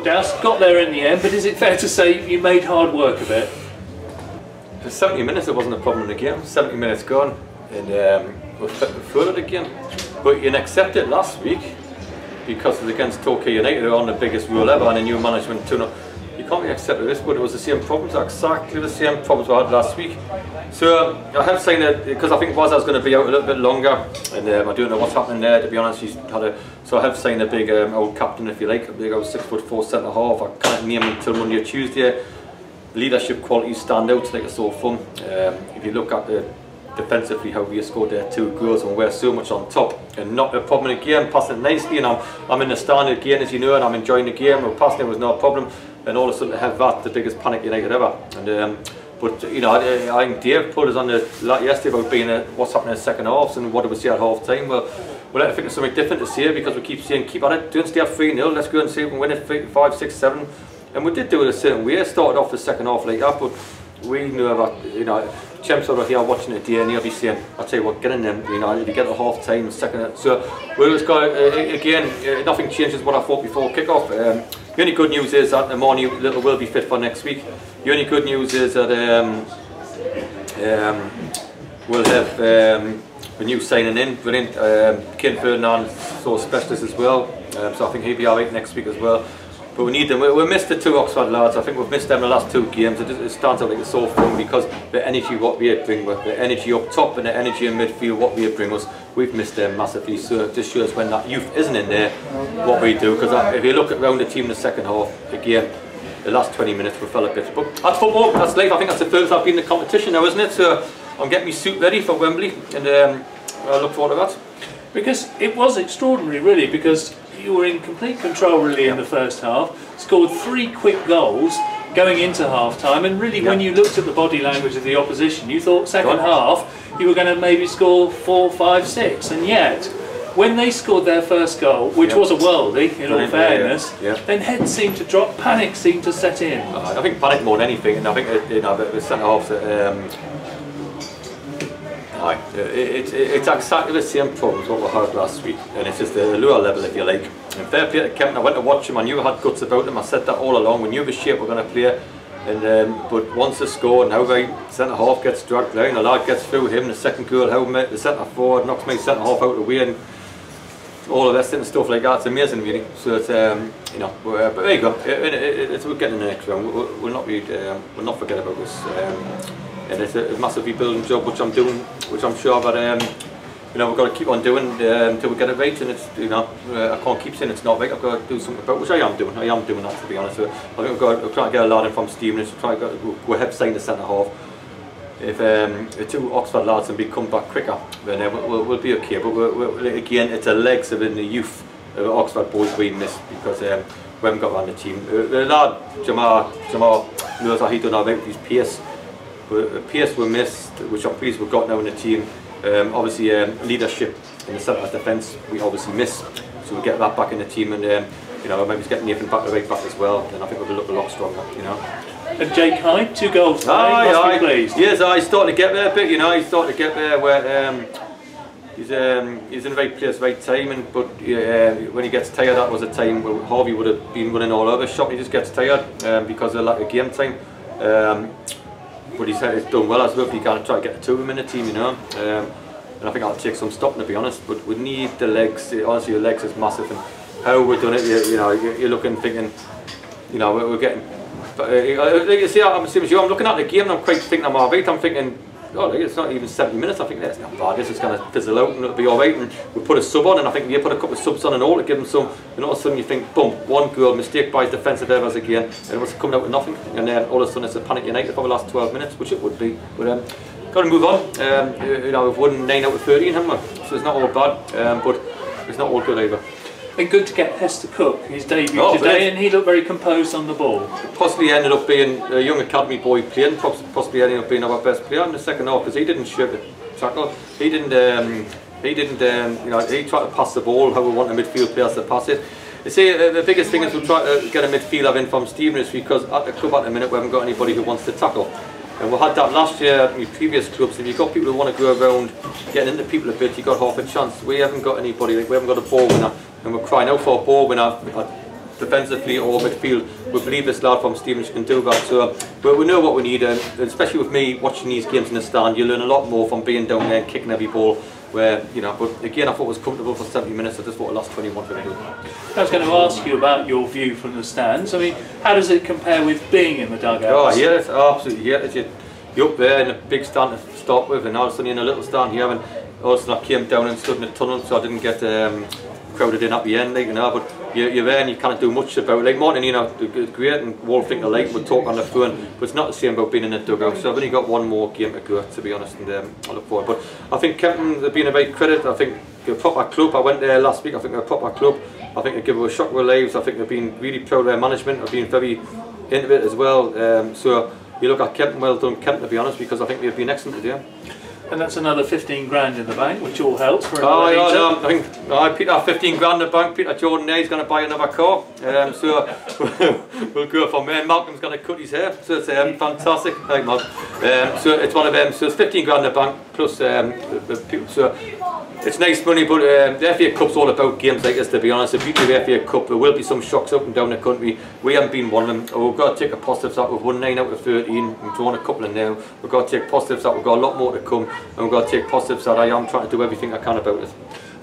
thought Dowse got there in the end, but is it fair to say you made hard work of it? For 70 minutes it wasn't a problem in the game. 70 minutes gone, and we flooded the game. But you didn't accept it last week because it was against Torquay United, who are on the biggest rule ever, and a new management tune-up. You can't really accept this, but it was the same problems, exactly the same problems we had last week. So I have seen that, because I think I was going to be out a little bit longer, and I don't know what's happening there, to be honest. So I have seen a big old captain, if you like, a big old 6'4" centre half. I can't name him until Monday or Tuesday. Leadership qualities stand out like a sore thumb. If you look at the defensively, how we scored there 2 goals and we're so much on top, and not a problem in the game, passing it nicely, and I'm in the stand again, as you know, and I'm enjoying the game. We're passing it was no problem, and all of a sudden to have that, the biggest panic United ever. And but you know, I think Dave put us on the lot yesterday about being what's happening in the second halves and what do we see at half time. Well, we'll have to think of something different to say, because we keep saying keep at it, don't stay at 3-0, let's go and see if we can win it 5, 6, 7. And we did do it a certain way. Started off the second half like that, but we knew that, you know, Champs over here watching it there, and he'll be saying, I'll tell you what, get in them, you know, if you get to half time, second. So we just got, again, nothing changes what I thought before kick-off. The only good news is that the morning Little will be fit for next week. The only good news is that we'll have a new signing in, brilliant, Ken Ferdinand, so specialist as well, so I think he'll be alright next week as well. But we need them. We missed the 2 Oxford lads. I think we've missed them in the last 2 games. It stands out like a sore thumb, because the energy what we bring with, the energy up top and the energy in midfield what we bring us, we've missed them massively. So it just shows when that youth isn't in there, what we do. Because if you look around the team in the second half, again, the last 20 minutes we fell a bit. But that's football, that's life. I think that's the first I've been in the competition now, isn't it? So I'm getting my suit ready for Wembley, and I look forward to that. Because it was extraordinary, really, because you were in complete control really in the first half, scored 3 quick goals going into half time, and really when you looked at the body language of the opposition, you thought second half you were going to maybe score 4, 5, 6, and yet when they scored their first goal, which was a worldie in all fairness, then heads seemed to drop, panic seemed to set in. I think panic more than anything, and I think the centre halves it's exactly the same problems what we had last week, and it's just a lower level, if you like. And fair play to Kempton, I went to watch him, I knew I had guts about him, I said that all along, we knew the shape we're going to play, and but once they score, and how the centre half gets dragged down, the lad gets through him, the second goal, how the centre forward knocks my centre half out of the way, and all of this and stuff like that, it's amazing really. So it's you know, but there you go, we're getting in the next round, we'll not forget about this. And it's a massive rebuilding job which I'm doing, which I'm sure that you know, we've got to keep on doing until we get it right. And it's, you know, I can't keep saying it's not right. I've got to do something about it, which I am doing. I am doing that, to be honest. So I think we're trying to get a lad in from Stevenage, trying to go ahead sign the centre half. If the 2 Oxford lads can come back quicker, then we'll be okay. But again, it's a legs of in the youth of Oxford boys we missed, because we haven't got around the team. The lad Jamal knows that he done all right with his pace. Pace we missed, which I'm pleased we've got now in the team. Obviously leadership in the centre defence we obviously miss, so we'll get that back in the team, and you know, maybe getting Nathan back the right back as well, and I think we'll look a lot stronger, you know. And Jake Hyde, 2 goals today, must be pleased. Yes, he's starting to get there a bit, you know, he's starting to get there where he's in the right place, right time, and but when he gets tired, that was a time where Harvey would have been running all over the shop. He just gets tired because of lack of game time. But he's done well as well. If he can try to get the 2 of them in the team, you know. And I think that'll take some stopping, to be honest. But we need the legs. Honestly, the legs is massive, and how we're doing it. You know, you're looking, thinking, you know, we're getting. Like you see, I'm the same as you. I'm looking at the game, and I'm quite thinking I'm alright. I'm thinking, oh, it's not even 70 minutes. I think that's not bad. This is going to fizzle out, and it'll be alright. And we put a sub on, and I think we put a couple of subs on and all to give them some. And all of a sudden, you think, boom, 1 goal, mistake by his defensive errors again, and it was coming out with nothing. And then all of a sudden, it's a panic United for the last 12 minutes, which it would be. But got to move on. You know, we've won 9 out of 13, haven't we? So it's not all bad, but it's not all good either. And good to get Hester Cook, his debut today, and he looked very composed on the ball. Possibly ended up being a young academy boy playing, possibly ended up being our best player in the second half, because he didn't shirk the tackle, he didn't, you know, he tried to pass the ball how we want the midfield players to pass it. You see, the biggest thing is we try to get a midfielder in from Stevenage, because at the club at the minute we haven't got anybody who wants to tackle. And we had that last year in previous clubs. If you've got people who want to go around getting into people a bit, you've got half a chance. We haven't got anybody, we haven't got a ball winner, and we're crying out for a ball winner defensively or midfield, we believe this lad from Stevenage can do that. So we know what we need, and especially with me watching these games in the stand, you learn a lot more from being down there and kicking every ball. Where, you know, but again, I thought it was comfortable for 70 minutes. I just thought the last 21 for good. I was going to ask you about your view from the stands. I mean, how does it compare with being in the dugout? Oh, yeah, it's absolutely, yeah. You're up there in a big stand to start with, and all of a sudden you're in a little stand here, and all of a sudden I came down and stood in a tunnel, so I didn't get crowded in at the end, like, you know, but you're there and you can't do much about it. Like Martin, you know, great, and we all think alike, we'll talk on the phone, but it's not the same about being in a dugout. So I've only got one more game to go, to be honest, and I look forward. But I think Kempton have been a great credit. I think they're a proper club. I went there last week, I think they're a proper club. I think they give us a shock of their lives. I think they've been really proud of their management. I've been very into it as well. So you look at Kempton, well done Kempton, to be honest, because I think they've been excellent today. And that's another 15 grand in the bank, which all helps for another I think I Peter 15 grand in the bank. Peter Jordan there, he's going to buy another car. So we'll go from there. Malcolm's going to cut his hair, so it's fantastic. Thank Mark. So it's one of them. So it's 15 grand in the bank plus the people. So it's nice money, but the FA Cup's all about games like this, to be honest. The beauty of the FA Cup, there will be some shocks up and down the country. We haven't been one of them. We've got to take a positives out. We've won 9 out of 13. We've drawn a couple in there. We've got to take positives out. We've got a lot more to come, and we've got to take positives out. I am trying to do everything I can about it.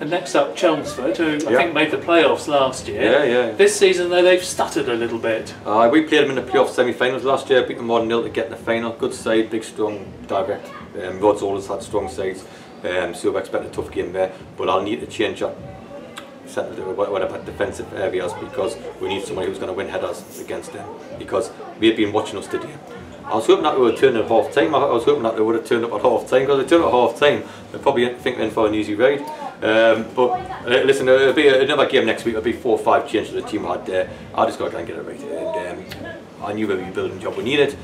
And next up, Chelmsford, who I think made the playoffs last year. Yeah. This season, though, they've stuttered a little bit. We played them in the playoff semi-finals last year, beat them 1-0 to get in the final. Good side, big, strong, direct. Rod's always had strong sides. So I expect a tough game there, but I'll need to change up whatever defensive areas, because we need somebody who's going to win headers against them, because they've been watching us today. I was hoping that they would turn at half time. I was hoping that they would have turned up at half time, because they turned up at half time, they're probably thinking for an easy ride. Listen, it'll be another game next week. It'll be 4 or 5 changes to the team I had there. I just got to go and get it right, and I knew the rebuilding job we needed.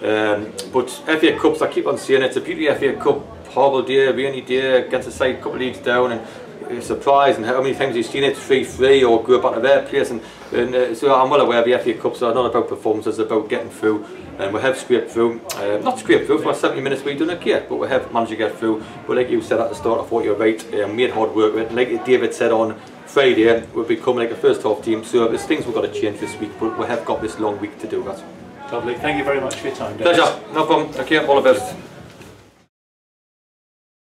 But FA Cups, I keep on saying it's a beauty FA Cup. Horrible day, rainy day against a side a couple of leagues down, and surprised, and how many times you've seen it 3-3 or go back to their place, and so I'm well aware of the FA Cups are not about performances, it's about getting through, and we have scraped through, not scraped through for 70 minutes we done it yet, but we have managed to get through. But like you said at the start, I thought you were right, made hard work with it, and like David said on Friday, we'll become like a first half team, so there's things we've got to change this week, but we have got this long week to do that. Lovely, thank you very much for your time, Dennis. Pleasure, no problem, okay, all the best.